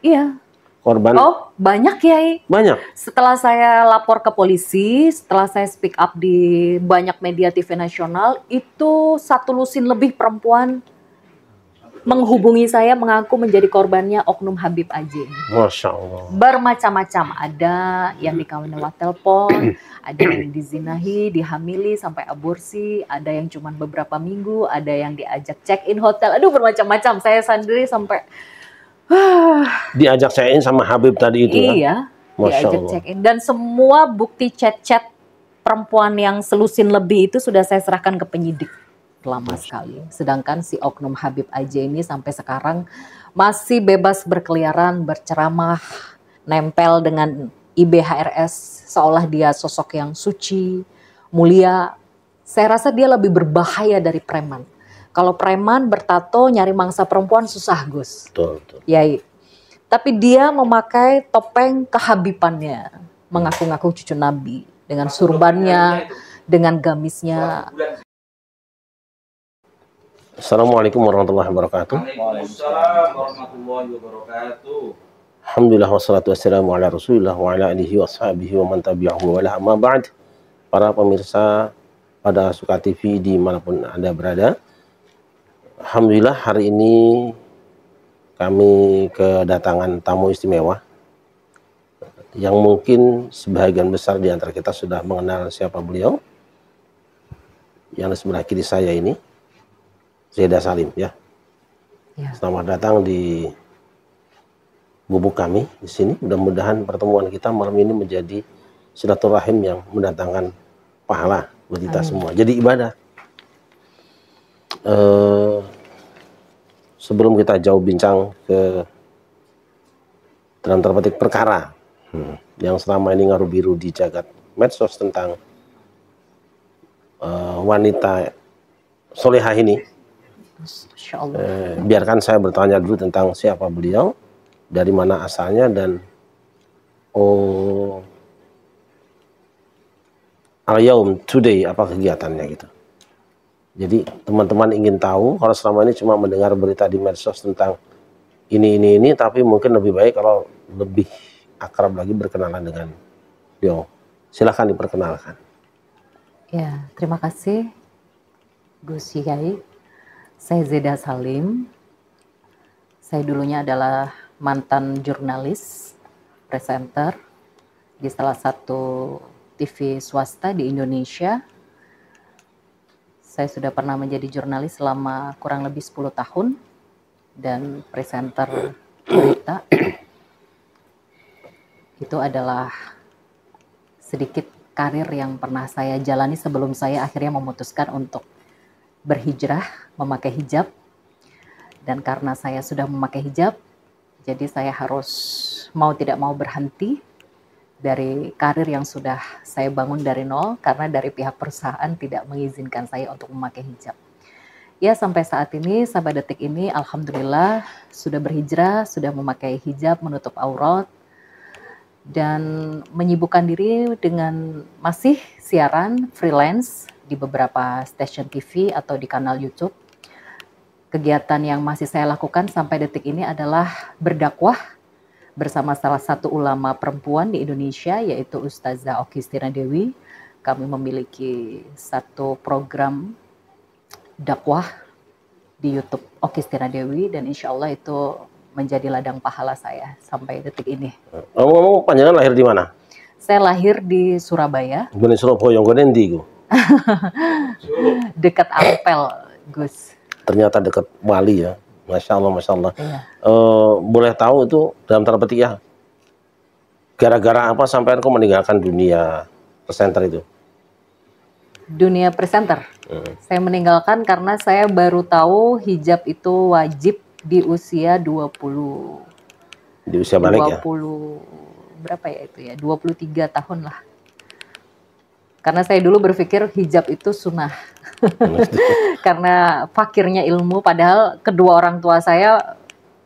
Iya. Korban? Oh, banyak Kiai. Banyak. Setelah saya lapor ke polisi, setelah saya speak up di banyak media TV nasional, itu 1 lusin lebih perempuan menghubungi saya mengaku menjadi korbannya oknum Habib AJ. Masya Allah. Bermacam-macam, ada yang dikawin lewat telepon, ada yang dizinahi, dihamili sampai aborsi, ada yang cuma beberapa minggu, ada yang diajak check-in hotel, aduh bermacam-macam. Saya sendiri sampai diajak check-in sama Habib tadi itu ya? Iya, Masya diajak Allah. check-in. Dan semua bukti chat-chat perempuan yang selusin lebih itu sudah saya serahkan ke penyidik. Lama sekali. Sedangkan si oknum Habib AJ ini sampai sekarang masih bebas berkeliaran, berceramah, nempel dengan IBHRS seolah dia sosok yang suci, mulia. Saya rasa dia lebih berbahaya dari preman. Kalau preman bertato nyari mangsa perempuan susah, Gus. Betul, betul. Yai. Tapi dia memakai topeng kehabibannya, mengaku-ngaku cucu Nabi dengan surbannya, dengan gamisnya. Assalamualaikum warahmatullahi wabarakatuh. Waalaikumsalam warahmatullahi wabarakatuh. Alhamdulillah wassalatu wassalamu ala Rasulillah wa ala alihi wa ashabihi wa man tabi'ahu wa la amma ba'd. Para pemirsa pada Suka TV dimanapun Anda berada, alhamdulillah hari ini kami kedatangan tamu istimewa yang mungkin sebagian besar di antara kita sudah mengenal siapa beliau. Yang di sebelah kiri saya ini Zaidah Salim ya. Selamat datang di gubuk kami di sini. Mudah-mudahan pertemuan kita malam ini menjadi silaturahim yang mendatangkan pahala buat kita semua. Jadi ibadah. Sebelum kita jauh bincang ke dalam tanda petik perkara yang selama ini ngaruh biru di jagat medsos tentang wanita solehah ini, biarkan saya bertanya dulu tentang siapa beliau, dari mana asalnya, dan al-yaum today apa kegiatannya gitu. Jadi teman-teman ingin tahu, kalau selama ini cuma mendengar berita di medsos tentang ini, tapi mungkin lebih baik kalau lebih akrab lagi berkenalan dengan beliau. Silahkan diperkenalkan. Ya, terima kasih Gus Yai. Saya Zaidah Salim. Saya dulunya adalah mantan jurnalis, presenter di salah satu TV swasta di Indonesia. Saya sudah pernah menjadi jurnalis selama kurang lebih 10 tahun dan presenter berita. Itu adalah sedikit karir yang pernah saya jalani sebelum saya akhirnya memutuskan untuk berhijrah, memakai hijab. Dan karena saya sudah memakai hijab, jadi saya harus mau tidak mau berhenti dari karir yang sudah saya bangun dari nol, karena dari pihak perusahaan tidak mengizinkan saya untuk memakai hijab. Ya, sampai saat ini, sampai detik ini, alhamdulillah sudah berhijrah, sudah memakai hijab, menutup aurat, dan menyibukkan diri dengan masih siaran freelance di beberapa stasiun TV atau di kanal YouTube. Kegiatan yang masih saya lakukan sampai detik ini adalah berdakwah bersama salah satu ulama perempuan di Indonesia, yaitu Ustazah Oki Stirna Dewi. Kami memiliki satu program dakwah di YouTube Oki Stirna Dewi, dan insya Allah itu menjadi ladang pahala saya sampai detik ini. Ngomong panjangan lahir di mana? Saya lahir di Surabaya. Gune Surabaya, gune ndi? Dekat Ampel, Gus. Ternyata dekat Bali ya. Masya Allah, Masya Allah. Iya. Boleh tahu itu dalam tanda petik ya, gara-gara apa sampai kau meninggalkan dunia presenter itu? Dunia presenter. Saya meninggalkan karena saya baru tahu hijab itu wajib di usia 20. Di usia balik 20, ya? berapa ya itu ya? 23 tahun lah. Karena saya dulu berpikir hijab itu sunnah. Karena fakirnya ilmu, padahal kedua orang tua saya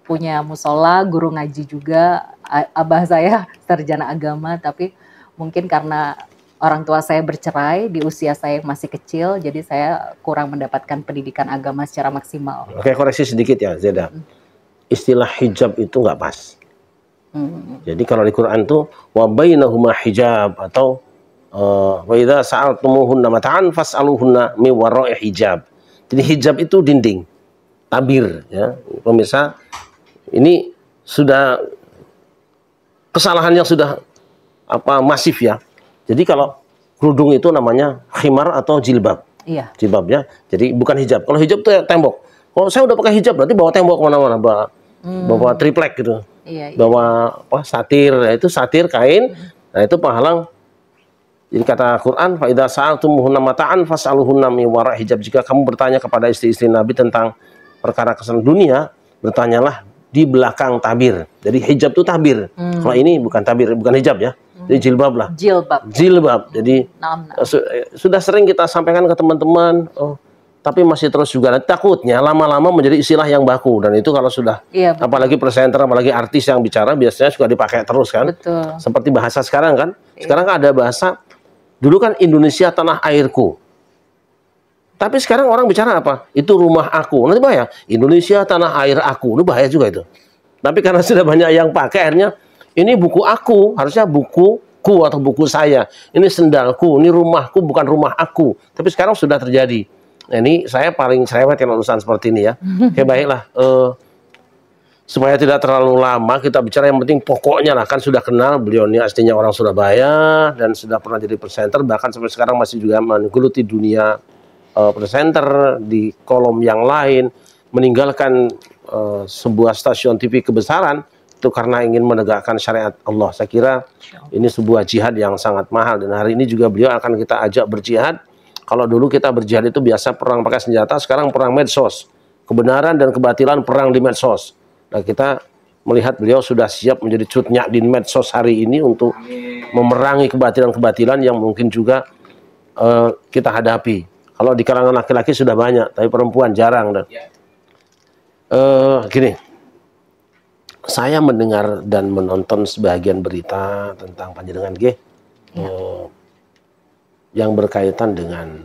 punya musola, guru ngaji juga, abah saya sarjana agama, tapi mungkin karena orang tua saya bercerai di usia saya masih kecil, jadi saya kurang mendapatkan pendidikan agama secara maksimal. Oke, koreksi sedikit ya Zaidah. Istilah hijab itu nggak pas. Jadi kalau di Quran tuh wa bainahuma hijab atau wa idza sa'altumuhunna mata'an fas'aluhunna min wara'i hijab. Jadi hijab itu dinding, tabir ya. Pemirsa, ini sudah kesalahan yang sudah masif ya. Jadi kalau kerudung itu namanya khimar atau jilbab. Iya. Jilbab ya. Jadi bukan hijab. Kalau hijab itu ya tembok. Kalau saya udah pakai hijab berarti bawa tembok kemana-mana, bawa triplek gitu. Iya, iya. Bawa satir, ya itu satir kain. Nah, itu penghalang. Jadi kata Quran, fa idza sa'altumuhunna mata'an fas'aluhunna min wara'i hijab. Jika kamu bertanya kepada istri-istri Nabi tentang perkara kesenangan dunia, bertanyalah di belakang tabir. Jadi hijab itu tabir. Kalau ini bukan tabir, bukan hijab ya. Jadi jilbab lah. Jilbab. Jadi sudah sering kita sampaikan ke teman-teman, tapi masih terus juga. Takutnya lama-lama menjadi istilah yang baku, dan itu kalau sudah apalagi presenter, apalagi artis yang bicara biasanya suka dipakai terus kan. Betul. Seperti bahasa sekarang kan. Sekarang kan ada bahasa, dulu kan Indonesia tanah airku. Tapi sekarang orang bicara apa? Itu rumah aku. Nanti bahaya. Indonesia tanah air aku. Itu bahaya juga itu. Tapi karena sudah banyak yang pakai, akhirnya ini buku aku, harusnya bukuku atau buku saya. Ini sendalku, ini rumahku, bukan rumah aku. Tapi sekarang sudah terjadi. Nah, ini saya paling cerewet yang urusan seperti ini ya. Oke, baiklah. Supaya tidak terlalu lama kita bicara, yang penting pokoknya lah, kan sudah kenal beliau ini aslinya orang Surabaya dan sudah pernah jadi presenter, bahkan sampai sekarang masih juga menggeluti dunia presenter di kolom yang lain, meninggalkan sebuah stasiun TV kebesaran itu karena ingin menegakkan syariat Allah. Saya kira ini sebuah jihad yang sangat mahal, dan hari ini juga beliau akan kita ajak berjihad. Kalau dulu kita berjihad itu biasa perang pakai senjata, sekarang perang medsos. Kebenaran dan kebatilan perang di medsos. Nah, kita melihat beliau sudah siap menjadi cutnya di medsos hari ini untuk memerangi kebatilan-kebatilan yang mungkin juga kita hadapi. Kalau di kalangan laki-laki sudah banyak, tapi perempuan jarang. Dan gini, saya mendengar dan menonton sebagian berita tentang panjenengan yang berkaitan dengan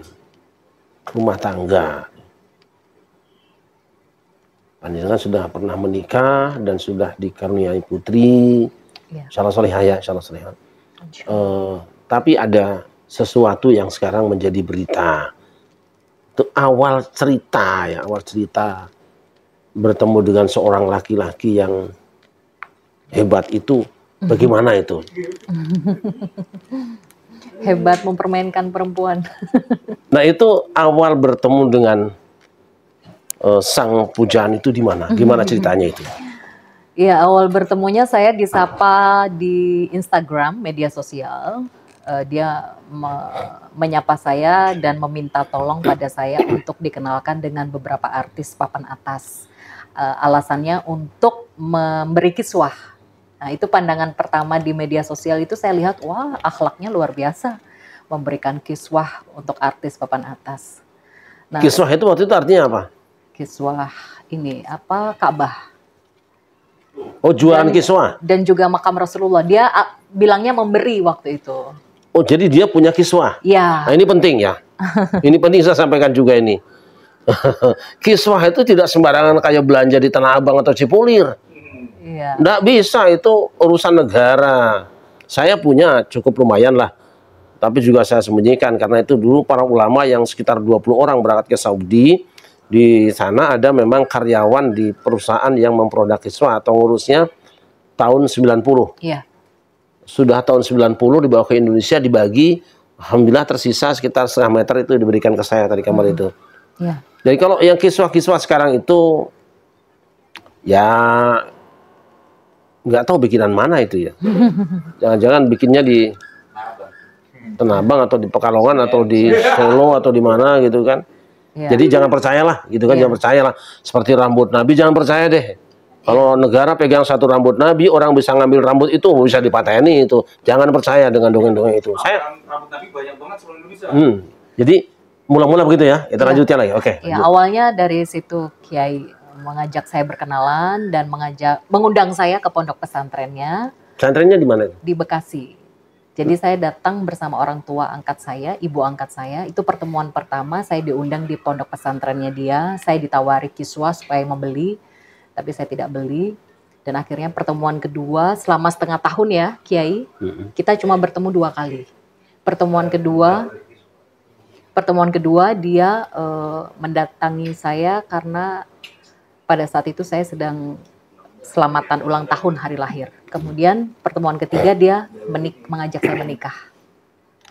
rumah tangga. Panjenengan sudah pernah menikah dan sudah dikaruniai putri, insyaallah salihah ya, insyaallah salihah. Tapi ada sesuatu yang sekarang menjadi berita. Itu awal cerita bertemu dengan seorang laki-laki yang hebat itu, bagaimana itu? Hebat mempermainkan perempuan. Nah, itu awal bertemu dengan sang pujaan itu di mana? Gimana ceritanya itu? Iya, awal bertemunya saya disapa di Instagram, media sosial. Dia menyapa saya dan meminta tolong pada saya untuk dikenalkan dengan beberapa artis papan atas. Alasannya untuk memberi kiswah. Nah, itu pandangan pertama di media sosial itu saya lihat, wah, akhlaknya luar biasa, memberikan kiswah untuk artis papan atas. Nah, kiswah itu waktu itu artinya apa? Kiswah ini apa? Ka'bah. Oh, jualan kiswah. Dan juga makam Rasulullah. Dia bilangnya memberi waktu itu. Oh, jadi dia punya kiswah. Ya. Nah, ini penting ya. Ini penting saya sampaikan juga ini. Kiswah itu tidak sembarangan kayak belanja di Tanah Abang atau Cipulir. Iya. Nggak bisa, itu urusan negara. Saya punya cukup lumayan lah. Tapi juga saya sembunyikan karena itu dulu para ulama yang sekitar 20 orang berangkat ke Saudi. Di sana ada memang karyawan di perusahaan yang memproduk kiswah atau ngurusnya tahun 90. Iya. Sudah tahun 90 dibawa ke Indonesia, dibagi. Alhamdulillah tersisa sekitar setengah meter itu diberikan ke saya tadi kamar itu. Iya. Jadi kalau yang kiswah-kiswah sekarang itu ya nggak tahu bikinan mana itu ya. Jangan-jangan bikinnya di Tanah Abang atau di Pekalongan atau di Solo atau di mana gitu kan. Ya. Jadi jangan percayalah gitu kan, jangan percayalah. Seperti rambut Nabi jangan percaya deh. Kalau negara pegang satu rambut Nabi, orang bisa ngambil rambut itu, bisa dipateni itu. Jangan percaya dengan dongeng-dongeng itu. Rambut Nabi banyak banget seluruh Indonesia. Jadi mula-mula begitu ya. Kita lanjutkan lagi. Oke. Ya, awalnya dari situ Kiai mengajak saya berkenalan dan mengundang saya ke pondok pesantrennya. Pesantrennya di mana? Di Bekasi. Jadi saya datang bersama orang tua angkat saya, ibu angkat saya. Itu pertemuan pertama, saya diundang di pondok pesantrennya dia. Saya ditawari kiswah supaya membeli, tapi saya tidak beli. Dan akhirnya pertemuan kedua selama setengah tahun ya Kiai, kita cuma bertemu 2 kali. Pertemuan kedua dia mendatangi saya karena pada saat itu saya sedang selamatan ulang tahun hari lahir. Kemudian pertemuan ketiga dia mengajak saya menikah.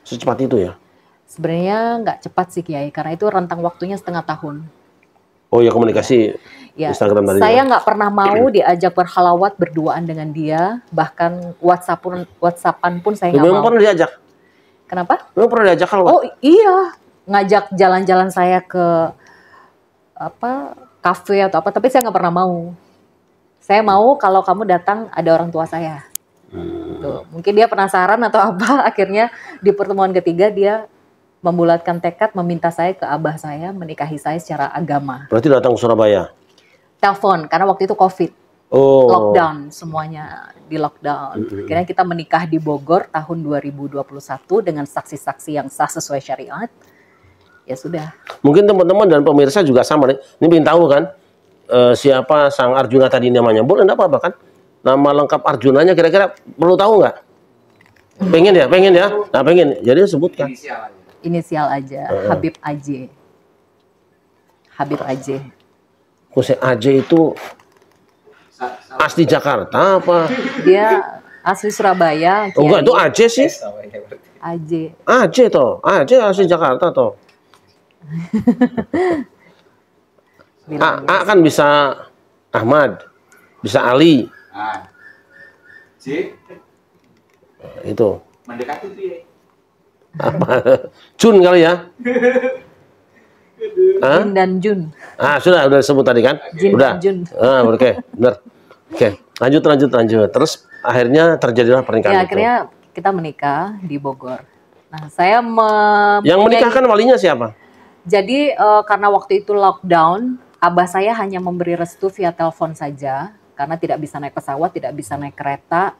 Secepat itu ya? Sebenarnya nggak cepat sih Kiai, karena itu rentang waktunya setengah tahun. Oh ya, komunikasi Ya, Instagram tadi. saya nggak pernah mau diajak berhalawat berduaan dengan dia, bahkan WhatsAppan pun saya nggak Memang mau. pernah diajak? Kenapa? Memang pernah diajak halwat? Oh iya, ngajak jalan-jalan saya ke kafe atau apa, tapi saya nggak pernah mau. Saya mau kalau kamu datang ada orang tua saya. Tuh, mungkin dia penasaran atau apa, akhirnya di pertemuan ketiga dia membulatkan tekad meminta saya ke abah saya menikahi saya secara agama. Berarti datang ke Surabaya? Telepon, karena waktu itu COVID. Oh. Lockdown, semuanya di lockdown. Akhirnya kita menikah di Bogor tahun 2021 dengan saksi-saksi yang sah sesuai syariat. Ya sudah. Mungkin teman-teman dan pemirsa juga sama nih. Ini ingin tahu kan siapa sang Arjuna tadi namanya? Boleh enggak apa-apa kan? Nama lengkap Arjunanya kira-kira perlu tahu nggak? Pengen ya? Pengen ya? Nah pengen. Jadi sebutkan. Inisial aja. Habib AJ. Habib AJ. Khusus AJ itu asli Jakarta apa? Dia asli Surabaya. Oh, enggak, itu AJ sih. AJ. AJ toh. AJ asli Jakarta toh. A kan bisa Ahmad, bisa Ali. Itu. Mendekati tuh ya. Apa? Jun kali ya? Jin dan Jun. Sudah disebut tadi kan? Jin Udah. dan Jun. Oke, benar. Oke, lanjut. Terus akhirnya terjadilah pernikahan Ya, itu. akhirnya kita menikah di Bogor. Nah, saya Yang menikahkan walinya siapa? Jadi karena waktu itu lockdown, abah saya hanya memberi restu via telepon saja karena tidak bisa naik pesawat, tidak bisa naik kereta.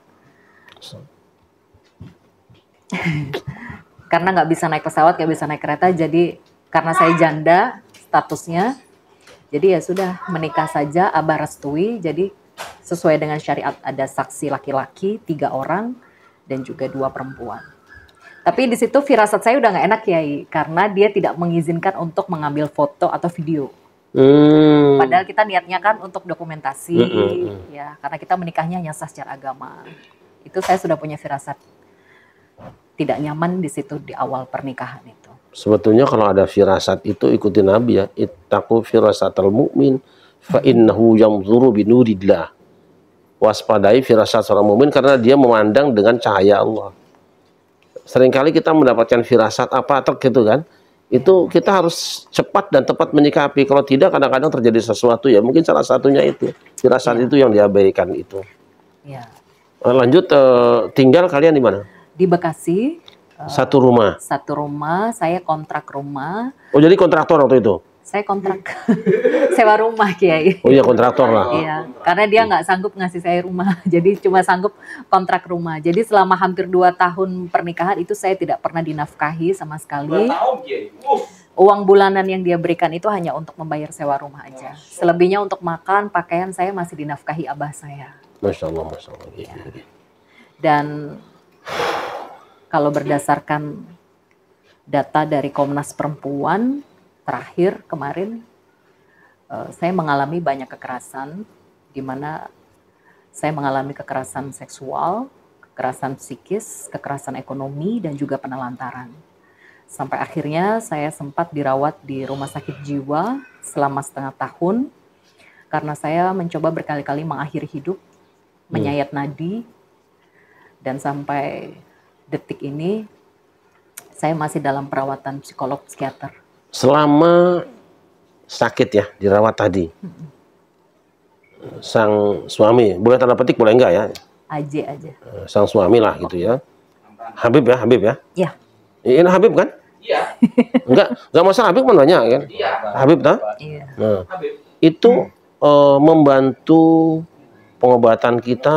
Karena nggak bisa naik pesawat, nggak bisa naik kereta, jadi karena saya janda statusnya, jadi ya sudah menikah saja, abah restui. Jadi sesuai dengan syariat ada saksi laki-laki 3 orang dan juga 2 perempuan. Tapi di situ firasat saya udah nggak enak Kiai, karena dia tidak mengizinkan untuk mengambil foto atau video. Padahal kita niatnya kan untuk dokumentasi, ya karena kita menikahnya hanya sah secara agama. Itu saya sudah punya firasat tidak nyaman di situ di awal pernikahan itu. Sebetulnya kalau ada firasat itu ikuti Nabi ya. Ittaqu firasatal mu'min fa innahu yanzuru binurillah. Waspadai firasat seorang mukmin karena dia memandang dengan cahaya Allah. Seringkali kita mendapatkan firasat apa gitu kan. Itu kita harus cepat dan tepat menyikapi. Kalau tidak kadang-kadang terjadi sesuatu ya. Mungkin salah satunya itu. Firasat itu yang diabaikan itu. Ya. Lanjut, tinggal kalian di mana? Di Bekasi. Satu rumah. Satu rumah, saya kontrak rumah. Oh jadi kontraktor waktu itu? Saya kontrak sewa rumah Kiai. Oh iya kontraktor lah. Iya, karena dia nggak sanggup ngasih saya rumah, jadi cuma sanggup kontrak rumah. Jadi selama hampir 2 tahun pernikahan itu saya tidak pernah dinafkahi sama sekali. 2 tahun Kiai. Uang bulanan yang dia berikan itu hanya untuk membayar sewa rumah aja. Selebihnya untuk makan, pakaian saya masih dinafkahi abah saya. Masya Allah, Masya Allah. Ya. Dan kalau berdasarkan data dari Komnas Perempuan, terakhir kemarin saya mengalami banyak kekerasan, di mana saya mengalami kekerasan seksual, kekerasan psikis, kekerasan ekonomi, dan juga penelantaran. Sampai akhirnya saya sempat dirawat di rumah sakit jiwa selama setengah tahun, karena saya mencoba berkali-kali mengakhiri hidup, menyayat nadi, dan sampai detik ini saya masih dalam perawatan psikolog psikiater. Selama sakit ya, dirawat tadi, sang suami, boleh tanda petik boleh enggak ya? AJ aja. Sang suami lah gitu ya. Habib ya, Habib ya? Iya. Ini Habib kan? Iya. Enggak masalah, Habib kan banyak kan? Iya. Habib tak? Iya. Nah, Habib. itu membantu pengobatan kita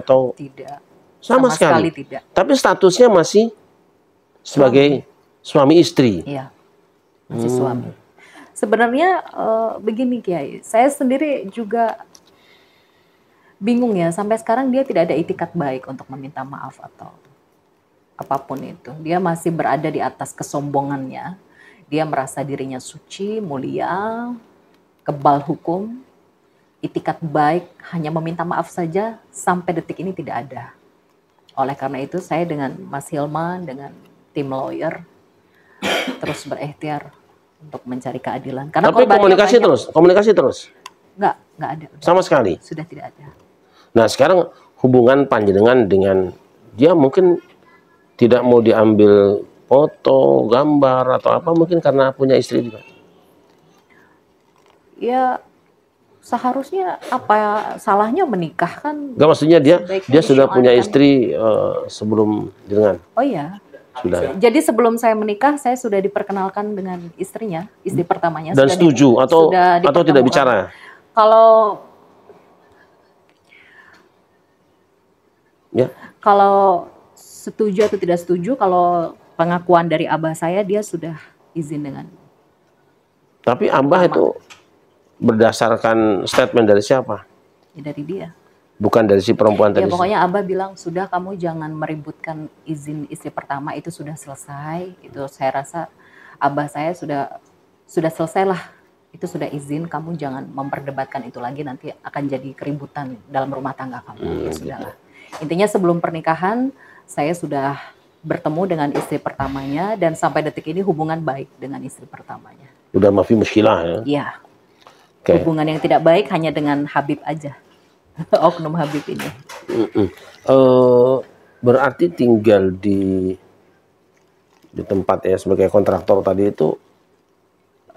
atau Tidak. sama sekali tidak. Tapi statusnya masih sebagai suami istri. Iya. Masih suami. Sebenarnya begini Kiai, saya sendiri juga bingung ya, sampai sekarang dia tidak ada itikat baik untuk meminta maaf atau apapun itu. Dia masih berada di atas kesombongannya. Dia merasa dirinya suci, mulia, kebal hukum, itikat baik, hanya meminta maaf saja, sampai detik ini tidak ada. Oleh karena itu saya dengan Mas Hilman, dengan tim lawyer, terus berikhtiar untuk mencari keadilan. Karena Tapi komunikasi terus? Nggak ada. Sama sekali? Sudah tidak ada. Nah sekarang hubungan panjenengan dengan dia mungkin tidak mau diambil foto, gambar, atau apa, mungkin karena punya istri juga? Ya seharusnya apa salahnya menikah kan? Enggak, maksudnya dia sudah punya disyuarkan. istri sebelum jenengan? Oh iya. Sudah. Jadi sebelum saya menikah, saya sudah diperkenalkan dengan istrinya, istri pertamanya. Dan setuju atau tidak bicara? Kalau setuju atau tidak setuju, kalau pengakuan dari abah saya, dia sudah izin dengan. Tapi abah itu berdasarkan statement dari siapa? Ya, dari dia. Bukan dari si perempuan tadi? Ya pokoknya abah bilang, sudah kamu jangan meributkan izin istri pertama, itu sudah selesai. Itu saya rasa abah saya sudah selesai lah. Itu sudah izin, kamu jangan memperdebatkan itu lagi, nanti akan jadi keributan dalam rumah tangga kamu. Ya sudahlah. Intinya sebelum pernikahan, saya sudah bertemu dengan istri pertamanya, dan sampai detik ini hubungan baik dengan istri pertamanya. Udah mafi muskilah ya? Iya. Okay. Hubungan yang tidak baik hanya dengan Habib aja. Oknum Habib ini. Berarti tinggal di tempat ya sebagai kontraktor tadi itu?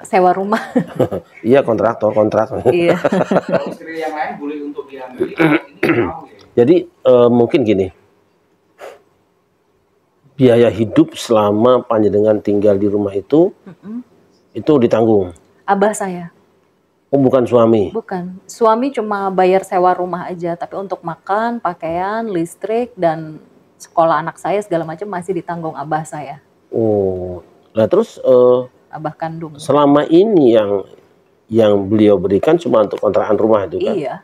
Sewa rumah. Iya, kontrak. Iya. Istri yang lain boleh untuk diambil, ini mau ya. Jadi mungkin gini, biaya hidup selama panjenengan tinggal di rumah itu ditanggung? Abah saya. Oh, bukan suami? Bukan. Suami cuma bayar sewa rumah aja, tapi untuk makan, pakaian, listrik, dan sekolah anak saya segala macam masih ditanggung abah saya. Oh, nah terus abah kandung. Selama ini yang beliau berikan cuma untuk kontrakan rumah itu kan? Iya.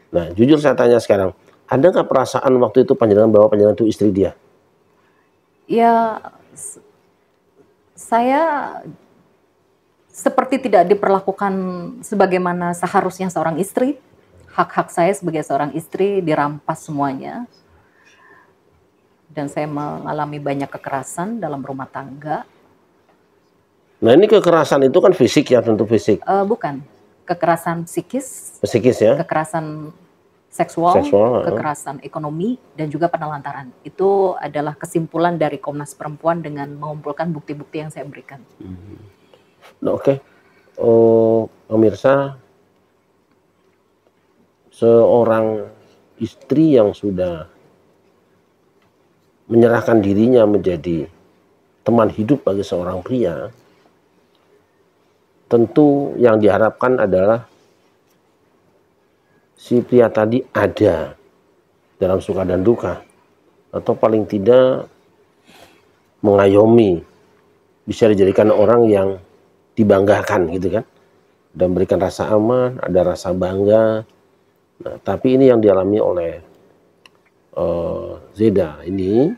Nah, jujur saya tanya sekarang, ada nggak perasaan waktu itu panjenengan bahwa panjenengan itu istri dia? Ya, saya seperti tidak diperlakukan sebagaimana seharusnya seorang istri. Hak-hak saya sebagai seorang istri dirampas semuanya. Dan saya mengalami banyak kekerasan dalam rumah tangga. Nah, ini kekerasan itu kan fisik ya, tentu fisik. Bukan. Kekerasan psikis. Psikis ya? Kekerasan seksual, kekerasan ekonomi, dan juga penelantaran. Itu adalah kesimpulan dari Komnas Perempuan dengan mengumpulkan bukti-bukti yang saya berikan. Nah, oke. Pemirsa, seorang istri yang sudah menyerahkan dirinya menjadi teman hidup bagi seorang pria, tentu yang diharapkan adalah si pria tadi ada dalam suka dan duka, atau paling tidak mengayomi, bisa dijadikan orang yang dibanggakan gitu kan, dan berikan rasa aman, ada rasa bangga. Nah, tapi ini yang dialami oleh Zeda ini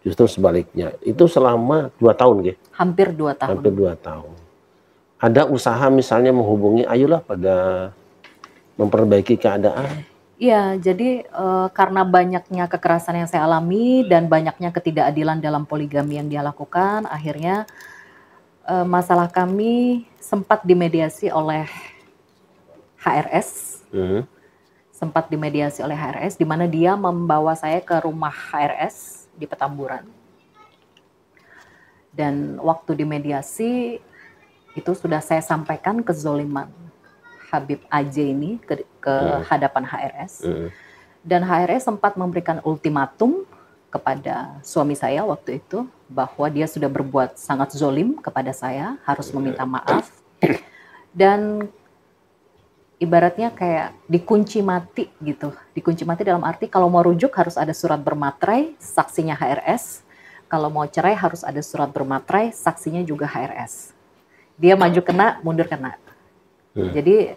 justru sebaliknya. Itu selama 2 tahun ya? Hampir 2 tahun. Hampir 2 tahun. Ada usaha misalnya menghubungi, ayolah pada memperbaiki keadaan? Iya, jadi karena banyaknya kekerasan yang saya alami dan banyaknya ketidakadilan dalam poligami yang dia lakukan, akhirnya masalah kami sempat dimediasi oleh HRS. Sempat dimediasi oleh HRS, di mana dia membawa saya ke rumah HRS di Petamburan. Dan waktu dimediasi, itu sudah saya sampaikan kezoliman Habib AJ ini ke hadapan HRS. Dan HRS sempat memberikan ultimatum kepada suami saya waktu itu, bahwa dia sudah berbuat sangat zolim kepada saya, harus meminta maaf. Dan ibaratnya kayak dikunci mati gitu. Dikunci mati dalam arti kalau mau rujuk harus ada surat bermaterai, saksinya HRS. Kalau mau cerai harus ada surat bermaterai, saksinya juga HRS. Dia maju kena, mundur kena. Jadi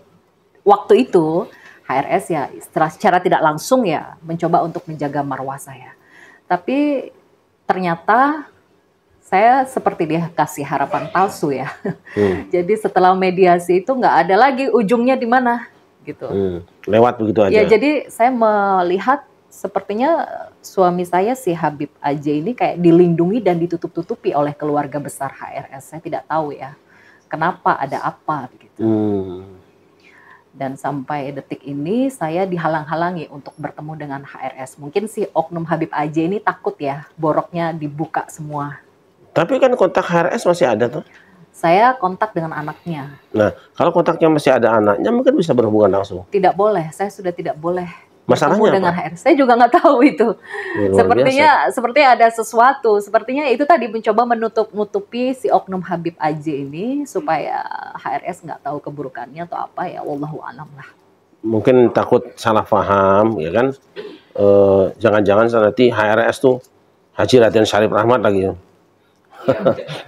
waktu itu HRS ya secara tidak langsung ya mencoba untuk menjaga marwah saya. Tapi ternyata saya seperti dia kasih harapan palsu ya. Jadi setelah mediasi itu nggak ada lagi ujungnya di mana gitu. Lewat begitu aja. Ya jadi saya melihat sepertinya suami saya si Habib AJ ini kayak dilindungi dan ditutup-tutupi oleh keluarga besar HRS. Saya tidak tahu ya kenapa, ada apa begitu. Dan sampai detik ini saya dihalang-halangi untuk bertemu dengan HRS. Mungkin si oknum Habib AJ ini takut ya boroknya dibuka semua. Tapi kan kontak HRS masih ada tuh. Saya kontak dengan anaknya. Nah, kalau kontaknya masih ada anaknya, mungkin bisa berhubungan langsung. Tidak boleh, saya sudah tidak boleh Masalahnya bertemu dengan HRS. Saya juga nggak tahu itu. Sepertinya ada sesuatu. Sepertinya itu tadi mencoba menutupi si oknum Habib AJ ini supaya HRS nggak tahu keburukannya atau apa ya. Wallahu a'lam lah. Mungkin takut salah paham, ya kan? Jangan-jangan nanti HRS tuh Haji Raden Syarif Rahmat lagi.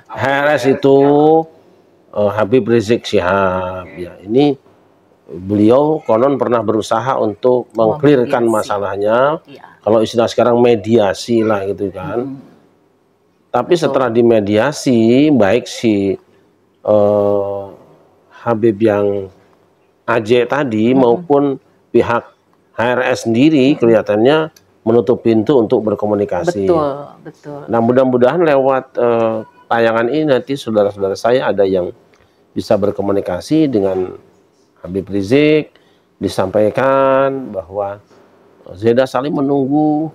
HRS itu Habib Rizik Syihab. Ya, ini beliau konon pernah berusaha untuk mengklirkan masalahnya. Ya. Kalau istilah sekarang mediasi lah gitu kan. Tapi setelah dimediasi, baik si Habib yang AJ tadi maupun pihak HRS sendiri kelihatannya menutup pintu untuk berkomunikasi. Betul. Nah, mudah-mudahan lewat tayangan ini nanti saudara-saudara saya ada yang bisa berkomunikasi dengan Habib Rizik, disampaikan bahwa Zeda Salim menunggu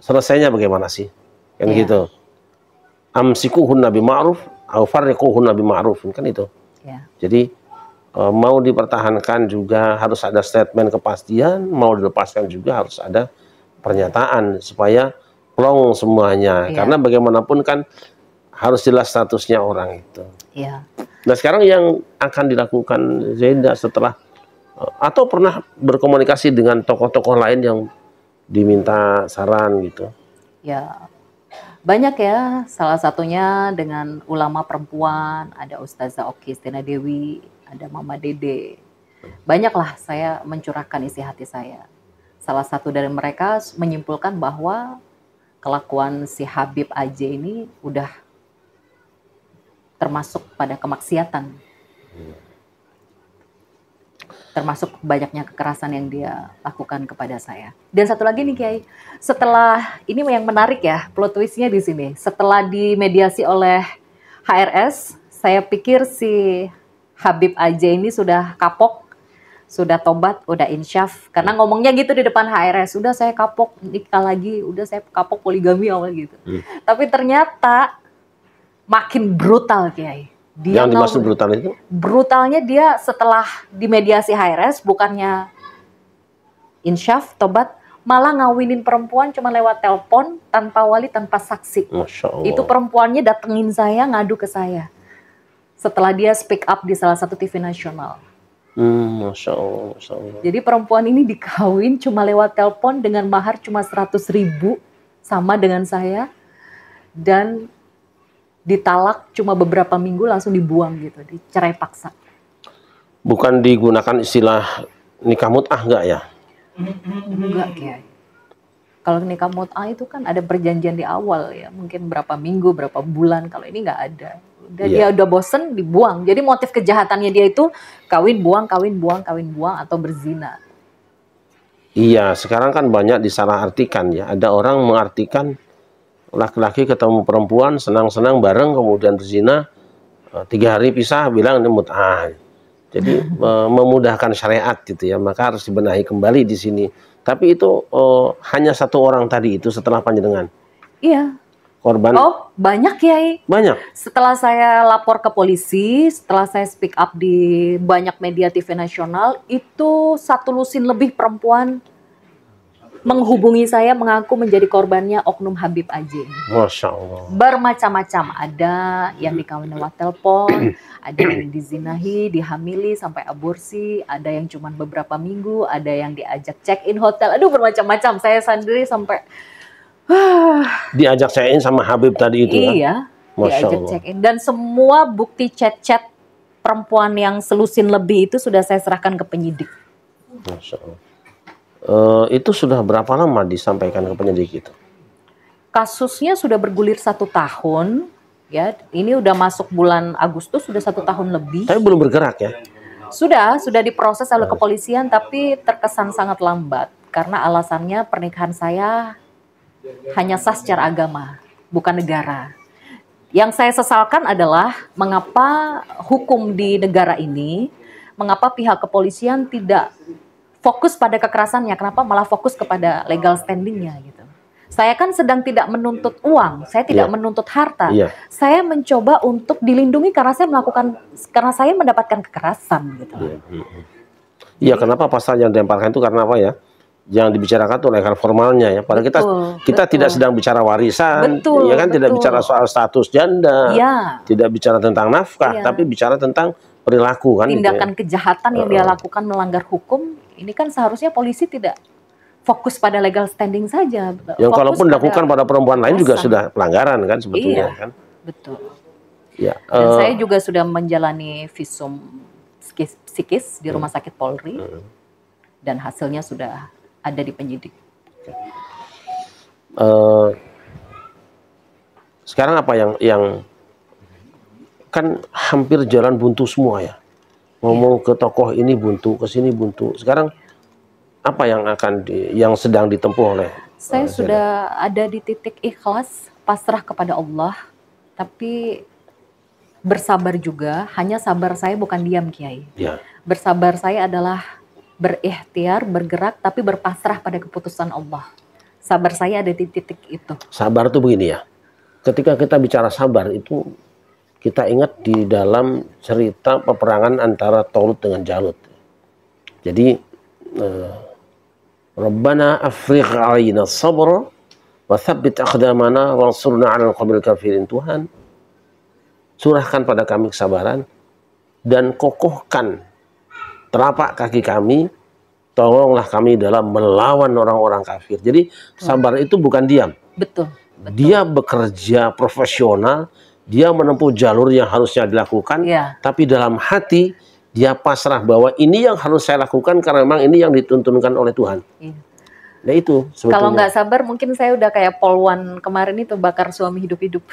selesainya bagaimana sih, kan gitu. Amsikuhunna bima'ruf, au farriquhunna bima'ruf, kan itu. Jadi mau dipertahankan juga harus ada statement kepastian, mau dilepaskan juga harus ada pernyataan supaya plong semuanya. Karena bagaimanapun kan harus jelas statusnya orang itu. Nah, sekarang yang akan dilakukan Zeda setelah atau pernah berkomunikasi dengan tokoh-tokoh lain yang diminta saran gitu? Ya, banyak ya. Salah satunya dengan ulama perempuan, ada Ustazah Oki Stina Dewi, ada Mama Dede. Banyaklah saya mencurahkan isi hati saya. Salah satu dari mereka menyimpulkan bahwa kelakuan si Habib AJ ini udah termasuk pada kemaksiatan. Termasuk banyaknya kekerasan yang dia lakukan kepada saya. Dan satu lagi nih Kiai, setelah ini yang menarik ya, plot twistnya di sini. Setelah dimediasi oleh HRS, saya pikir si Habib AJ ini sudah kapok, sudah tobat, udah insyaf. Karena ngomongnya gitu di depan HRS, udah saya kapok nikah lagi, udah saya kapok poligami awal gitu. Tapi ternyata makin brutal Kiai. Dia yang dimaksud brutal itu? Brutalnya dia setelah dimediasi HRS bukannya insyaf, tobat, malah ngawinin perempuan cuma lewat telepon, tanpa wali, tanpa saksi. Masya Allah. Itu perempuannya datengin saya, ngadu ke saya. Setelah dia speak up di salah satu TV nasional. Masya Allah, Masya Allah. Jadi perempuan ini dikawin cuma lewat telepon dengan mahar cuma 100.000, sama dengan saya. Dan ditalak cuma beberapa minggu langsung dibuang gitu, dicerai paksa. Bukan digunakan istilah nikah mut'ah enggak ya? Enggak Kiai. Kalau nikah mut'ah itu kan ada perjanjian di awal ya, mungkin berapa minggu, berapa bulan. Kalau ini nggak ada. Dia udah bosen dibuang. Jadi motif kejahatannya dia itu kawin buang atau berzina. Iya, sekarang kan banyak disalahartikan ya. Ada orang mengartikan laki-laki ketemu perempuan senang-senang bareng kemudian berzina, 3 hari pisah bilang ini mut'ah. Jadi memudahkan syariat gitu ya, maka harus dibenahi kembali di sini. Tapi itu hanya satu orang tadi itu setelah panjenengan. Iya. Korban. Oh, banyak Kiai. Banyak. Setelah saya lapor ke polisi, setelah saya speak up di banyak media TV nasional, itu 1 lusin lebih perempuan menghubungi saya mengaku menjadi korbannya oknum Habib AJ. Masya Allah. Bermacam-macam, ada yang dikawin lewat telepon, ada yang dizinahi, dihamili sampai aborsi, ada yang cuma beberapa minggu, ada yang diajak check-in hotel. Aduh, bermacam-macam. Saya sendiri sampai diajak check-in sama Habib tadi itu ya? Iya, Masya diajak Allah. check-in. Dan semua bukti chat-chat perempuan yang selusin lebih itu sudah saya serahkan ke penyidik. Masya Allah. Itu sudah berapa lama disampaikan ke penyidik itu? Kasusnya sudah bergulir 1 tahun, ya. Ini udah masuk bulan Agustus, sudah 1 tahun lebih. Tapi belum bergerak ya? Sudah diproses oleh kepolisian, tapi terkesan sangat lambat karena alasannya pernikahan saya hanya sah secara agama, bukan negara. Yang saya sesalkan adalah mengapa hukum di negara ini, mengapa pihak kepolisian tidak fokus pada kekerasannya, kenapa malah fokus kepada legal standingnya gitu. Saya kan sedang tidak menuntut uang, saya tidak menuntut harta. Saya mencoba untuk dilindungi karena saya mendapatkan kekerasan gitu. Iya, kenapa pasal yang dilemparkan itu karena apa ya? Yang dibicarakan itu legal formalnya ya. Padahal kita tidak sedang bicara warisan, ya kan, tidak bicara soal status janda, tidak bicara tentang nafkah, tapi bicara tentang perilaku kan. Tindakan kejahatan yang dia lakukan melanggar hukum, ini kan seharusnya polisi tidak fokus pada legal standing saja. Yang kalaupun dilakukan pada perempuan lain juga sudah pelanggaran kan sebetulnya kan. Betul. Ya. Dan saya juga sudah menjalani visum psikis di Rumah Sakit Polri dan hasilnya sudah ada di penyidik. Sekarang apa yang kan hampir jalan buntu semua ya. Ngomong ke tokoh ini buntu, ke sini buntu. Sekarang apa yang yang sedang ditempuh oleh saya sudah ada di titik ikhlas, pasrah kepada Allah, tapi bersabar juga. Hanya sabar saya bukan diam, Kiai. Bersabar saya adalah berikhtiar, bergerak, tapi berpasrah pada keputusan Allah. Sabar saya ada di titik itu. Sabar itu begini ya. Ketika kita bicara sabar itu, kita ingat di dalam cerita peperangan antara Talut dengan Jalut. Jadi Rabbana afrigh 'alaina sabra wa tsabbit aqdamana wansurna 'alal qaumil kafirin. Tuhan, curahkan pada kami kesabaran dan kokohkan telapak kaki kami, tolonglah kami dalam melawan orang-orang kafir. Jadi sabar itu bukan diam. Betul. Dia bekerja profesional, dia menempuh jalur yang harusnya dilakukan, tapi dalam hati dia pasrah bahwa ini yang harus saya lakukan karena memang ini yang dituntunkan oleh Tuhan. Nah itu sebetulnya. Kalau nggak sabar mungkin saya udah kayak Polwan kemarin itu, bakar suami hidup-hidup.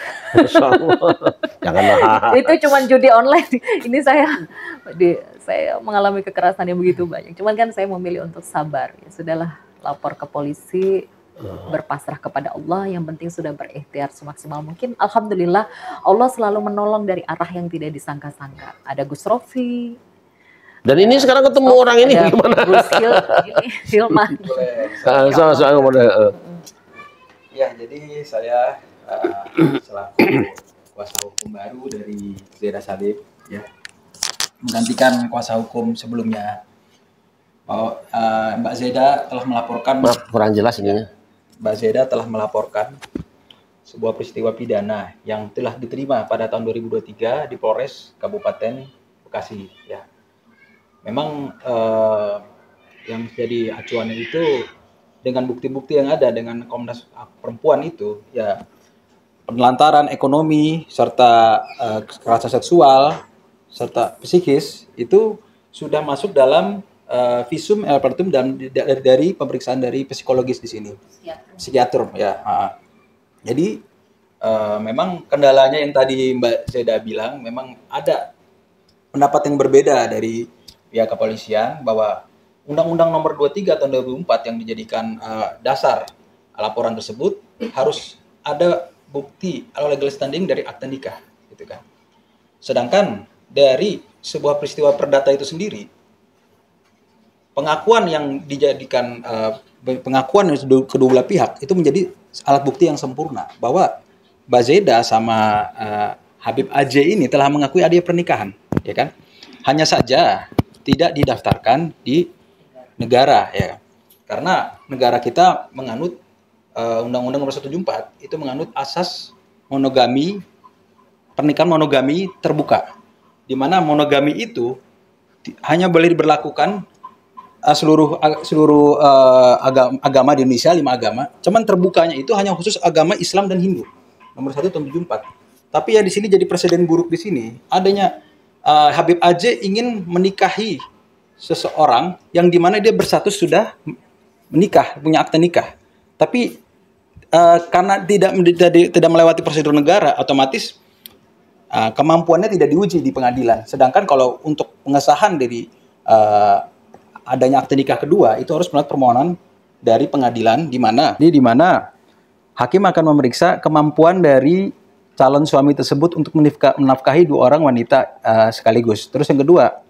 Janganlah. Itu cuma judi online. Ini saya mengalami kekerasan yang begitu banyak. Cuman kan saya memilih untuk sabar. Ya sudahlah, lapor ke polisi, berpasrah kepada Allah. Yang penting sudah berikhtiar semaksimal mungkin. Alhamdulillah Allah selalu menolong dari arah yang tidak disangka-sangka. Ada Gus Rofi. Dan ini sekarang ketemu orang ini gimana? Gus Hilman. Ya, jadi saya selaku kuasa hukum baru dari Zeda Salib, ya, menggantikan kuasa hukum sebelumnya. Mbak Zeda telah melaporkan. Maaf, kurang jelas ini. Mbak Zeda telah melaporkan sebuah peristiwa pidana yang telah diterima pada tahun 2023 di Polres Kabupaten Bekasi. Ya, memang yang jadi acuannya itu dengan bukti-bukti yang ada dengan Komnas Perempuan itu, ya, penelantaran ekonomi serta kekerasan seksual serta psikis itu sudah masuk dalam visum apertum dan dari pemeriksaan dari psikologis di sini, psikiater ya. Jadi memang kendalanya yang tadi Mbak Zeda bilang, memang ada pendapat yang berbeda dari pihak kepolisian bahwa Undang-Undang Nomor 23 tahun 2004 yang dijadikan dasar laporan tersebut harus ada bukti atau legal standing dari akta nikah, gitu kan. Sedangkan dari sebuah peristiwa perdata itu sendiri, pengakuan yang dijadikan pengakuan kedua belah pihak itu menjadi alat bukti yang sempurna bahwa Mbak Zeda sama Habib AJ ini telah mengakui adanya pernikahan, ya kan? Hanya saja tidak didaftarkan di negara, ya, karena negara kita menganut Undang-Undang Nomor 174 itu menganut asas monogami, pernikahan monogami terbuka, di mana monogami itu hanya boleh diberlakukan seluruh agama di Indonesia, 5 agama. Cuman terbukanya itu hanya khusus agama Islam dan Hindu. Nomor 1 tahun 74. Tapi ya di sini jadi presiden buruk di sini adanya Habib AJ ingin menikahi seseorang yang dimana dia berstatus sudah menikah, punya akte nikah, tapi karena tidak melewati prosedur negara, otomatis kemampuannya tidak diuji di pengadilan. Sedangkan kalau untuk pengesahan dari adanya akte nikah kedua itu harus melalui permohonan dari pengadilan, di mana hakim akan memeriksa kemampuan dari calon suami tersebut untuk menafkahi dua orang wanita sekaligus. Terus yang kedua,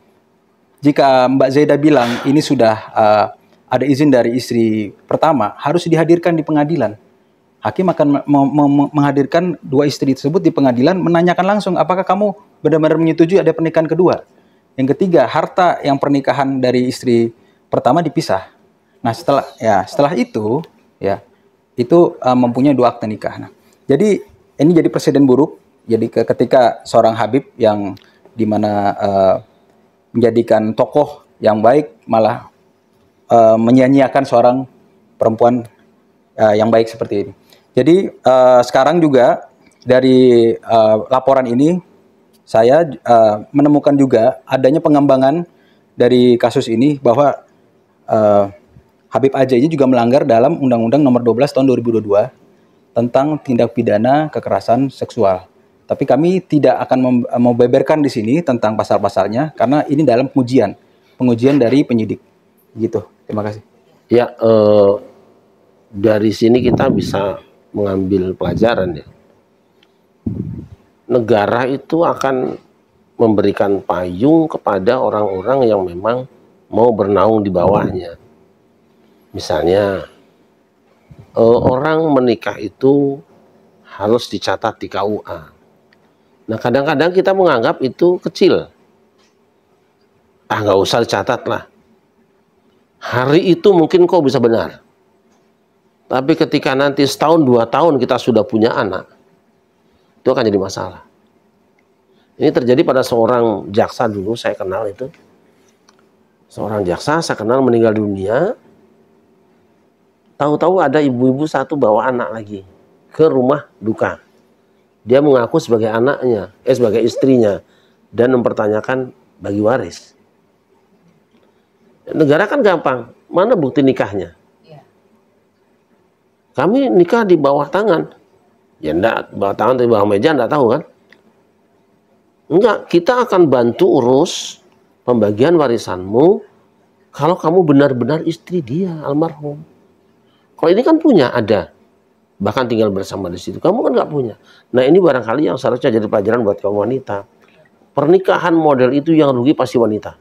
jika Mbak Zaida bilang ini sudah ada izin dari istri pertama, harus dihadirkan di pengadilan. Hakim akan menghadirkan dua istri tersebut di pengadilan, menanyakan langsung apakah kamu benar-benar menyetujui ada pernikahan kedua. Yang ketiga, harta yang pernikahan dari istri pertama dipisah. Nah, setelah itu ya itu mempunyai dua akte nikah. Nah, jadi ini jadi presiden buruk. Jadi ketika seorang Habib yang dimana menjadikan tokoh yang baik malah menyia-nyiakan seorang perempuan yang baik seperti ini. Jadi sekarang juga dari laporan ini saya menemukan juga adanya pengembangan dari kasus ini bahwa Habib AJ ini juga melanggar dalam Undang-Undang Nomor 12 Tahun 2022 tentang tindak pidana kekerasan seksual. Tapi kami tidak akan membeberkan di sini tentang pasal-pasalnya karena ini dalam pengujian dari penyidik. Gitu. Terima kasih. Ya, dari sini kita bisa mengambil pelajaran ya. Negara itu akan memberikan payung kepada orang-orang yang memang mau bernaung di bawahnya. Misalnya, orang menikah itu harus dicatat di KUA. Nah, kadang-kadang kita menganggap itu kecil. Nggak usah dicatat lah. Hari itu mungkin kok bisa benar. Tapi ketika nanti setahun, 2 tahun kita sudah punya anak, itu akan jadi masalah. Ini terjadi pada seorang jaksa dulu, saya kenal itu. Seorang jaksa, saya kenal meninggal dunia. Tahu-tahu ada ibu-ibu satu bawa anak lagi ke rumah duka. Dia mengaku sebagai anaknya, sebagai istrinya, dan mempertanyakan bagi waris. Negara kan gampang, mana bukti nikahnya? Kami nikah di bawah tangan. Ya enggak, bawah tangan atau di bawah meja enggak tahu kan? Enggak, kita akan bantu urus pembagian warisanmu kalau kamu benar-benar istri dia, almarhum. Kalau ini kan punya, ada. Bahkan tinggal bersama di situ. Kamu kan nggak punya. Nah, ini barangkali yang seharusnya jadi pelajaran buat kaum wanita. Pernikahan model itu yang rugi pasti wanita.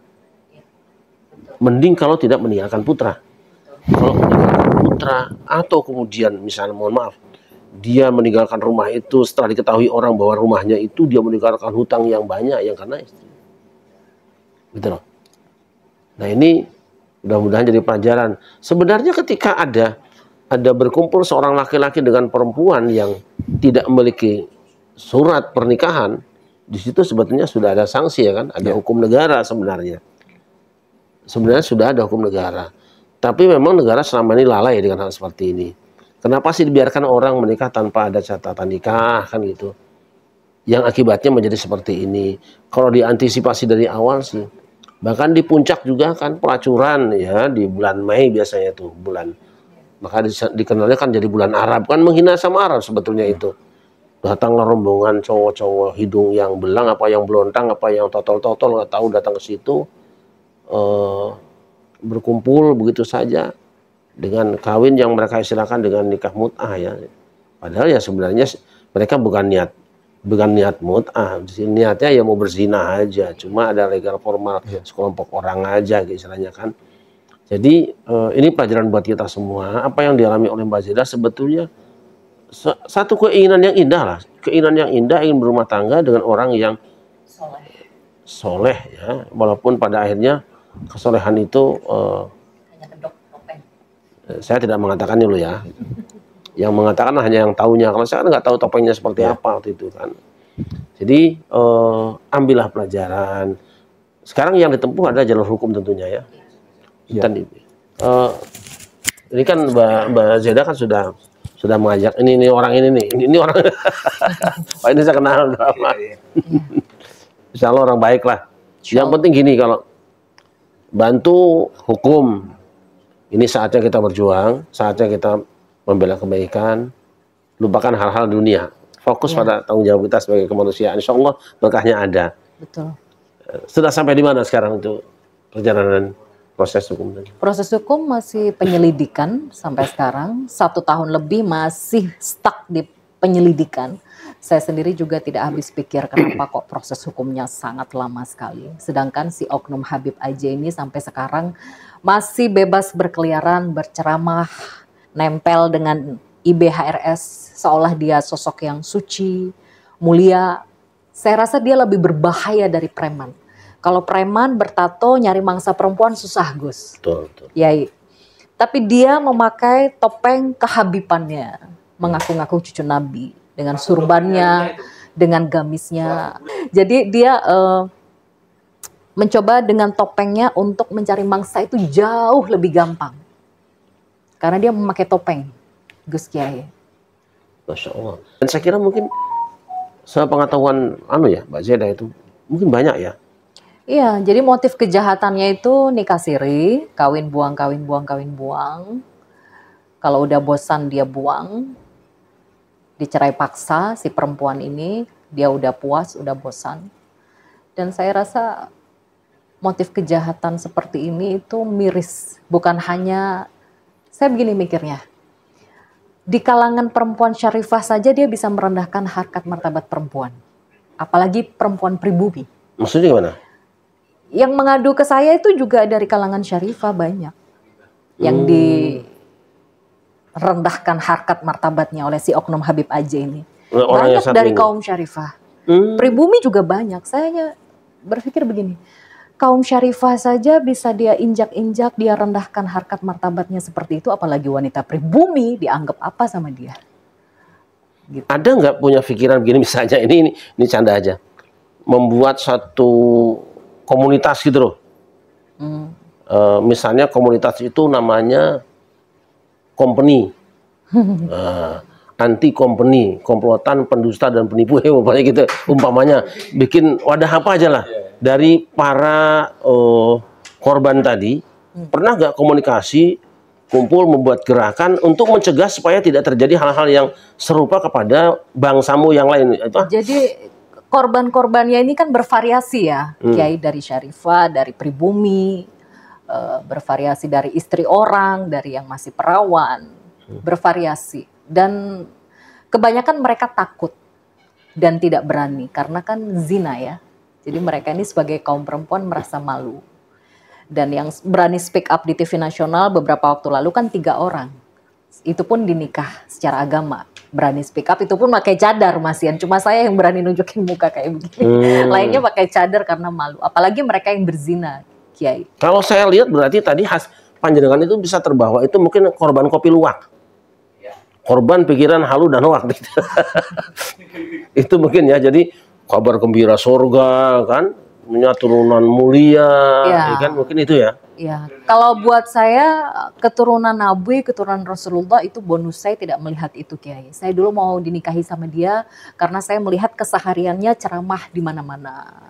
Mending kalau tidak meninggalkan putra. Kalau meninggalkan putra atau kemudian misalnya mohon maaf, dia meninggalkan rumah itu setelah diketahui orang bahwa rumahnya itu dia meninggalkan hutang yang banyak yang karena istri. Gitu loh. Nah, ini mudah-mudahan jadi pelajaran. Sebenarnya ketika ada berkumpul seorang laki-laki dengan perempuan yang tidak memiliki surat pernikahan, di situ sebetulnya sudah ada sanksi ya kan, ada hukum negara sebenarnya. Sebenarnya sudah ada hukum negara. Tapi memang negara selama ini lalai dengan hal seperti ini. Kenapa sih dibiarkan orang menikah tanpa ada catatan nikah kan gitu? Yang akibatnya menjadi seperti ini. Kalau diantisipasi dari awal sih. Bahkan di puncak juga kan pelacuran ya di bulan Mei biasanya tuh bulan. Maka dikenalnya kan jadi bulan Arab kan, menghina sama Arab sebetulnya itu. Datanglah rombongan cowok-cowok hidung yang belang apa yang belontang apa yang totol-totol nggak tahu datang ke situ. Berkumpul begitu saja dengan kawin yang mereka istilahkan dengan nikah mut'ah ya. Padahal ya sebenarnya mereka bukan niat mut'ah, niatnya ya mau berzina aja, cuma ada legal formal sekelompok orang aja istilahnya kan. Jadi ini pelajaran buat kita semua. Apa yang dialami oleh Mbak Zaida sebetulnya satu keinginan yang indah lah, keinginan yang indah ingin berumah tangga dengan orang yang soleh ya, walaupun pada akhirnya kesolehan itu hanya kedok topeng. Saya tidak mengatakannya dulu ya. Yang mengatakan hanya yang tahunya. Kalau saya kan nggak tahu topengnya seperti apa waktu itu kan. Jadi ambillah pelajaran. Sekarang yang ditempuh adalah jalur hukum tentunya ya. Dan ini kan Mbak Zaida kan sudah mengajak ini orang ini orang. Pak ini saya kenal udah lama. Insya Allah orang baik lah. Yang penting gini, kalau bantu hukum. Ini saatnya kita berjuang, saatnya kita membela kebaikan, lupakan hal-hal dunia. Fokus pada tanggung jawab kita sebagai kemanusiaan. Insya Allah berkahnya ada. Betul. Sudah sampai di mana sekarang untuk perjalanan proses hukum? Proses hukum masih penyelidikan sampai sekarang. 1 tahun lebih masih stuck di penyelidikan. Saya sendiri juga tidak habis pikir kenapa kok proses hukumnya sangat lama sekali. Sedangkan si oknum Habib aja ini sampai sekarang masih bebas berkeliaran, berceramah, nempel dengan IBHRS seolah dia sosok yang suci, mulia. Saya rasa dia lebih berbahaya dari preman. Kalau preman bertato nyari mangsa perempuan susah, Gus. Betul, betul. Yai. Tapi dia memakai topeng kehabibannya, mengaku-ngaku cucu Nabi dengan surbannya, dengan gamisnya. Jadi dia mencoba dengan topengnya untuk mencari mangsa itu jauh lebih gampang. Karena dia memakai topeng, Gus Kiai. Masya Allah. Dan saya kira mungkin sepengetahuan Mbak Zeda itu mungkin banyak ya. Iya, jadi motif kejahatannya itu nikah siri, kawin buang, kawin buang, kawin buang. Kalau udah bosan dia buang, dicerai paksa si perempuan ini, dia udah puas, udah bosan. Dan saya rasa motif kejahatan seperti ini itu miris. Bukan hanya, saya begini mikirnya, di kalangan perempuan syarifah saja dia bisa merendahkan harkat martabat perempuan. Apalagi perempuan pribumi. Maksudnya gimana? Yang mengadu ke saya itu juga dari kalangan syarifah banyak. Yang direndahkan harkat martabatnya oleh si oknum Habib aja ini. Banyak dari kaum syarifah. Pribumi juga banyak. Saya berpikir begini, kaum syarifah saja bisa dia injak-injak, dia rendahkan harkat martabatnya seperti itu, apalagi wanita pribumi dianggap apa sama dia. Gitu. Ada nggak punya pikiran begini misalnya, ini canda aja, membuat satu komunitas gitu loh. Misalnya komunitas itu namanya company, anti company, komplotan, pendusta dan penipu, umpamanya gitu. Umpamanya bikin wadah apa aja lah. Dari para korban tadi, pernah nggak komunikasi, kumpul membuat gerakan untuk mencegah supaya tidak terjadi hal-hal yang serupa kepada bangsamu yang lain? Jadi korban-korbannya ini kan bervariasi ya, Kiai, dari syarifah, dari pribumi, bervariasi dari istri orang, dari yang masih perawan, bervariasi. Dan kebanyakan mereka takut dan tidak berani karena kan zina ya. Jadi mereka ini sebagai kaum perempuan merasa malu. Dan yang berani speak up di TV nasional beberapa waktu lalu kan 3 orang. Itu pun dinikah secara agama. Berani speak up, itu pun pakai cadar, Masian. Cuma saya yang berani nunjukin muka kayak begini. Lainnya pakai cadar karena malu. Apalagi mereka yang berzina, Kiai. Kalau saya lihat berarti tadi panjenengan itu bisa terbawa, itu mungkin korban kopi luwak. Korban pikiran halu dan hoak. Itu mungkin ya, jadi kabar gembira surga kan, punya turunan mulia, ya kan, mungkin itu ya. Ya, kalau buat saya keturunan Nabi, keturunan Rasulullah itu bonus. Saya tidak melihat itu, Kiai. Saya dulu mau dinikahi sama dia karena saya melihat kesehariannya ceramah di mana-mana.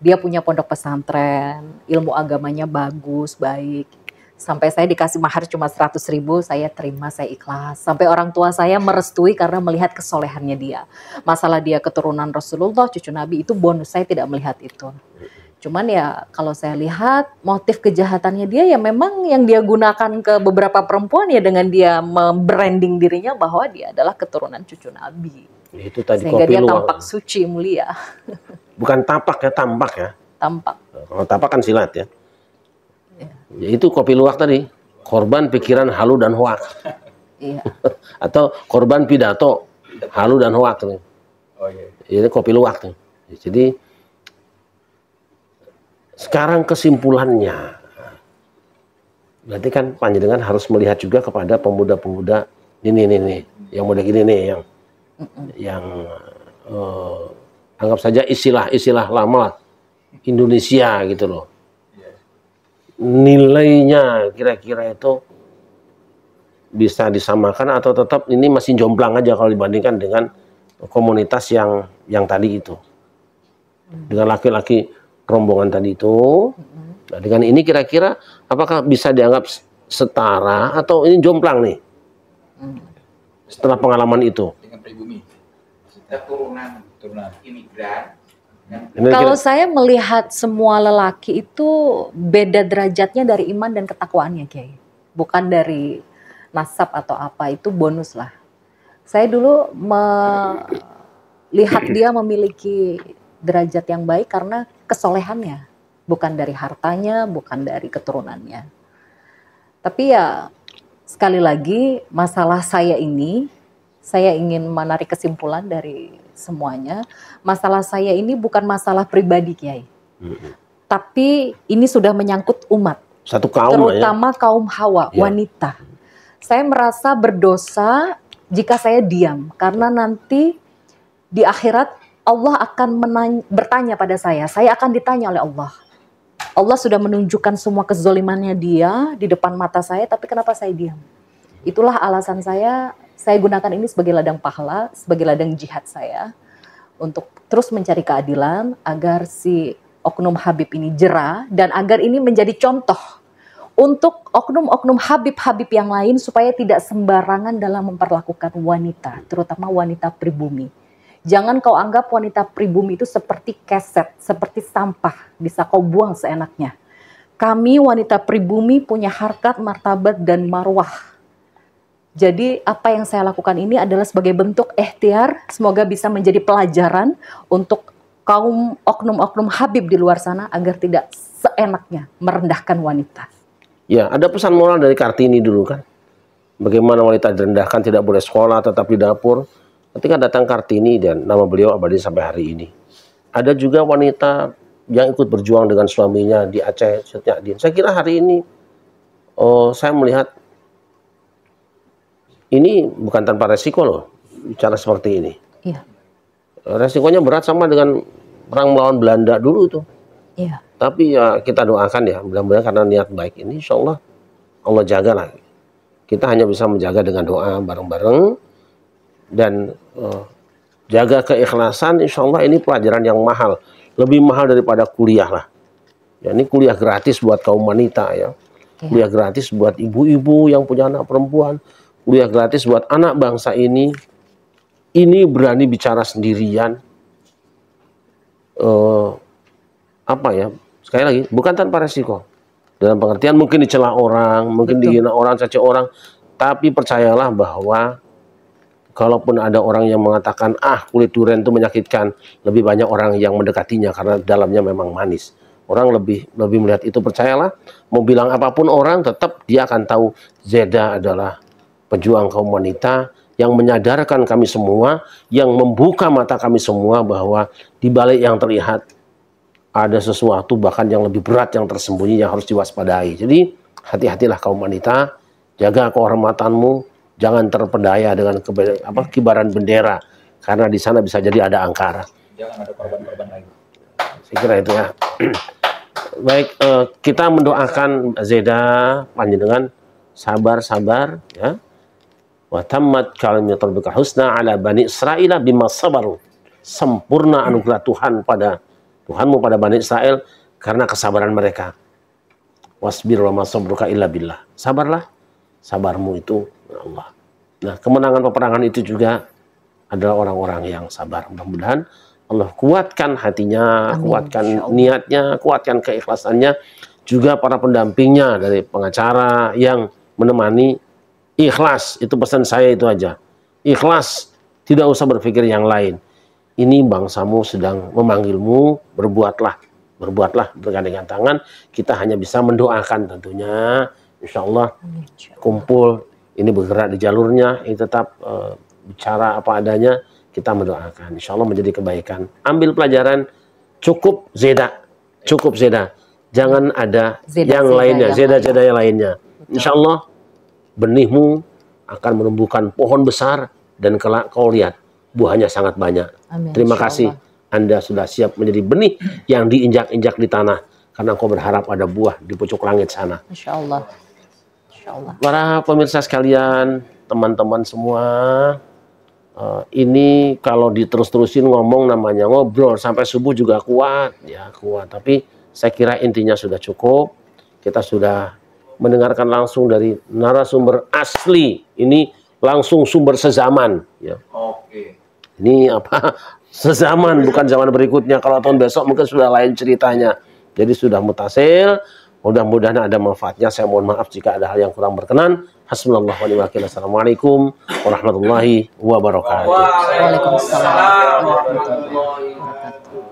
Dia punya pondok pesantren, ilmu agamanya bagus, baik. Sampai saya dikasih mahar cuma 100.000, saya terima, saya ikhlas. Sampai orang tua saya merestui karena melihat kesolehannya dia. Masalah dia keturunan Rasulullah, cucu Nabi, itu bonus. Saya tidak melihat itu. Cuman ya kalau saya lihat motif kejahatannya dia ya memang yang dia gunakan ke beberapa perempuan ya dengan dia membranding dirinya bahwa dia adalah keturunan cucu Nabi. Itu tadi sehingga dia luar. Tampak suci, mulia. Bukan tapak ya, tampak ya. Tampak. Kalau tapak kan silat ya. Ya itu kopi luwak tadi, korban pikiran halu dan hoak. Iya. Atau korban pidato halu dan hoak. Oh iya. Ini kopi luwak tuh. Jadi sekarang kesimpulannya, berarti kan panjenengan harus melihat juga kepada pemuda-pemuda ini yang muda gini nih, yang anggap saja istilah lama lah, Indonesia gitu loh. Nilainya kira-kira itu bisa disamakan atau tetap ini masih jomplang aja kalau dibandingkan dengan komunitas yang tadi itu, dengan laki-laki rombongan tadi itu. Nah, dengan ini kira-kira apakah bisa dianggap setara atau ini jomplang nih? Setelah pengalaman itu. Dengan pribumi. Keturunan imigran. Kalau saya melihat semua lelaki itu beda derajatnya dari iman dan ketakwaannya, Kiai. Bukan dari nasab atau apa, itu bonus lah. Saya dulu melihat dia memiliki derajat yang baik karena kesolehannya. Bukan dari hartanya, bukan dari keturunannya. Tapi ya sekali lagi masalah saya ini, saya ingin menarik kesimpulan dari semuanya. Masalah saya ini bukan masalah pribadi, Kiai. Tapi ini sudah menyangkut umat. Satu kaum, terutama kaum Hawa, wanita. Saya merasa berdosa jika saya diam. Karena nanti di akhirat Allah akan bertanya pada saya akan ditanya oleh Allah. Allah sudah menunjukkan semua kezolimannya dia di depan mata saya, tapi kenapa saya diam? Itulah alasan saya gunakan ini sebagai ladang pahala, sebagai ladang jihad saya, untuk terus mencari keadilan, agar si oknum Habib ini jera, dan agar ini menjadi contoh untuk oknum-oknum Habib-Habib yang lain, supaya tidak sembarangan dalam memperlakukan wanita, terutama wanita pribumi. Jangan kau anggap wanita pribumi itu seperti keset, seperti sampah, bisa kau buang seenaknya. Kami wanita pribumi punya harkat, martabat, dan marwah. Jadi apa yang saya lakukan ini adalah sebagai bentuk ikhtiar, semoga bisa menjadi pelajaran untuk kaum oknum-oknum Habib di luar sana, agar tidak seenaknya merendahkan wanita. Ya, ada pesan moral dari Kartini dulu kan. Bagaimana wanita direndahkan, tidak boleh sekolah, tetap di dapur. Ketika datang Kartini, dan nama beliau abadi sampai hari ini. Ada juga wanita yang ikut berjuang dengan suaminya di Aceh, Syed. Saya kira hari ini saya melihat ini bukan tanpa resiko loh, bicara seperti ini. Iya. Resikonya berat sama dengan perang melawan Belanda dulu tuh. Iya. Tapi ya kita doakan ya, mudah-mudahan karena niat baik ini, insya Allah Allah jagalah. Kita hanya bisa menjaga dengan doa bareng-bareng. Dan jaga keikhlasan, insya Allah ini pelajaran yang mahal, lebih mahal daripada kuliah lah. Ya, ini kuliah gratis buat kaum wanita ya, kuliah gratis buat ibu-ibu yang punya anak perempuan, kuliah gratis buat anak bangsa ini. Ini berani bicara sendirian, apa ya? Sekali lagi, bukan tanpa resiko. Dalam pengertian mungkin dicela orang, mungkin dihina orang, caci orang, tapi percayalah bahwa kalaupun ada orang yang mengatakan, kulit durian itu menyakitkan, lebih banyak orang yang mendekatinya karena dalamnya memang manis. Orang lebih melihat itu, percayalah. Mau bilang apapun orang, tetap dia akan tahu Zeda adalah pejuang kaum wanita yang menyadarkan kami semua, yang membuka mata kami semua bahwa di balik yang terlihat ada sesuatu bahkan yang lebih berat yang tersembunyi yang harus diwaspadai. Jadi hati-hatilah kaum wanita, jaga kehormatanmu. Jangan terpedaya dengan kibaran bendera, karena di sana bisa jadi ada angkara. Jangan ada korban-korban lagi. Saya kira itu ya. Baik, kita mendoakan Zeda panjenengan sabar ya. Wa tammat kalimatul rabbika husna ala bani Israil bima sabaru. Sempurna anugerah Tuhanmu pada Bani Israel karena kesabaran mereka. Wasbir wa ma sabruka illa billah. Sabarlah, sabarmu itu Allah. Nah, kemenangan peperangan itu juga adalah orang-orang yang sabar. Mudah-mudahan Allah kuatkan hatinya, amin, kuatkan niatnya, kuatkan keikhlasannya. Juga para pendampingnya dari pengacara yang menemani. Ikhlas, itu pesan saya itu aja. Ikhlas, tidak usah berpikir yang lain. Ini bangsamu sedang memanggilmu, berbuatlah bergandengan tangan. Kita hanya bisa mendoakan tentunya. Insya Allah kumpul, ini bergerak di jalurnya, ini tetap bicara apa adanya, kita mendoakan. Insya Allah menjadi kebaikan. Ambil pelajaran, cukup Zeda. Jangan ada yang lainnya, Zeda yang lainnya. Insya Allah benihmu akan menumbuhkan pohon besar, dan kelak kau lihat buahnya sangat banyak. Amin. Terima kasih Anda sudah siap menjadi benih yang diinjak-injak di tanah, karena kau berharap ada buah di pucuk langit sana. Insya Allah. Para pemirsa sekalian, teman-teman semua, ini kalau diterus-terusin ngomong namanya ngobrol sampai subuh juga kuat, ya kuat. Tapi saya kira intinya sudah cukup. Kita sudah mendengarkan langsung dari narasumber asli. Ini langsung sumber sezaman, ya. Oke. Ini apa? Sezaman, bukan zaman berikutnya. Kalau tahun besok mungkin sudah lain ceritanya. Jadi sudah mutasil. Mudah-mudahan ada manfaatnya. Saya mohon maaf jika ada hal yang kurang berkenan. Hasbunallah wa ni'mal wakil. Assalamualaikum warahmatullahi wabarakatuh. Waalaikumsalam warahmatullahi wabarakatuh.